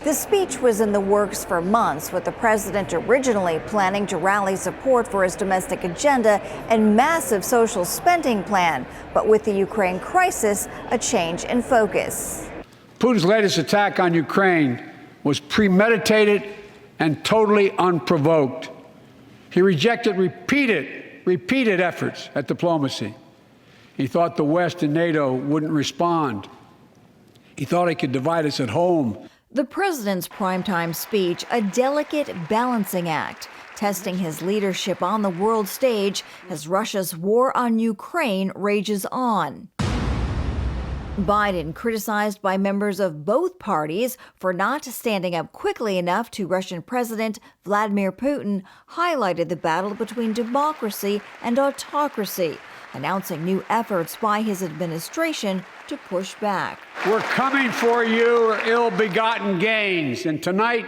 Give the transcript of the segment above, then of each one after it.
The speech was in the works for months, with the president originally planning to rally support for his domestic agenda and massive social spending plan. But with the Ukraine crisis, a change in focus. Putin's latest attack on Ukraine was premeditated and totally unprovoked. He rejected repeated efforts at diplomacy. He thought the West and NATO wouldn't respond. He thought he could divide us at home. The president's primetime speech, a delicate balancing act, testing his leadership on the world stage as Russia's war on Ukraine rages on. Biden, criticized by members of both parties for not standing up quickly enough to Russian President Vladimir Putin, highlighted the battle between democracy and autocracy, announcing new efforts by his administration to push back. We're coming for you, ill-begotten gains. And tonight,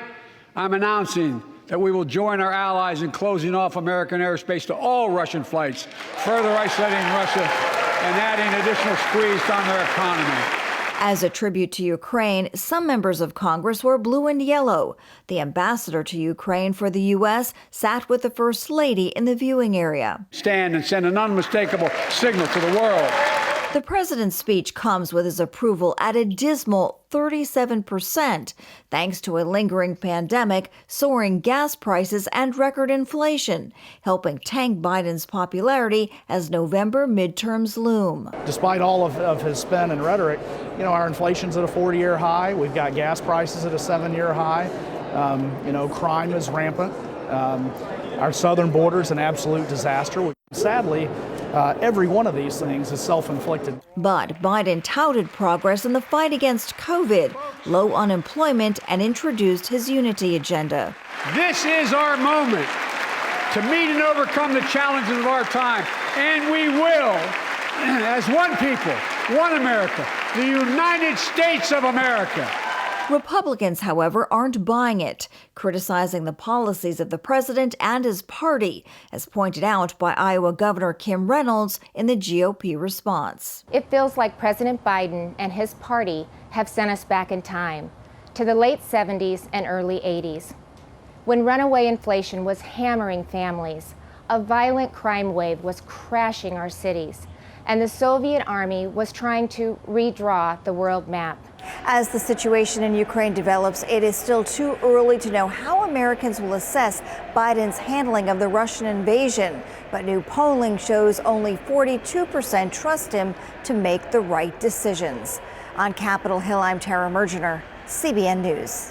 I'm announcing that we will join our allies in closing off American airspace to all Russian flights, further isolating Russia and adding additional squeeze on their economy. As a tribute to Ukraine, some members of Congress wore blue and yellow. The ambassador to Ukraine for the U.S. sat with the First Lady in the viewing area. Stand and send an unmistakable signal to the world. The president's speech comes with his approval at a dismal 37%, thanks to a lingering pandemic, soaring gas prices, and record inflation, helping tank Biden's popularity as November midterms loom. Despite all of his spin and rhetoric, our inflation's at a 40-year high. We've got gas prices at a 7-year high. Crime is rampant. Our southern border is an absolute disaster. Sadly, every one of these things is self-inflicted. But Biden touted progress in the fight against COVID, low unemployment, and introduced his unity agenda. This is our moment to meet and overcome the challenges of our time, and we will, as one people, one America, the United States of America. Republicans, however, aren't buying it, criticizing the policies of the president and his party, as pointed out by Iowa Governor Kim Reynolds in the GOP response. It feels like President Biden and his party have sent us back in time to the late 70s and early 80s, when runaway inflation was hammering families, a violent crime wave was crashing our cities, and the Soviet army was trying to redraw the world map. As the situation in Ukraine develops, it is still too early to know how Americans will assess Biden's handling of the Russian invasion. But new polling shows only 42% trust him to make the right decisions. On Capitol Hill, I'm Mergener, CBN News.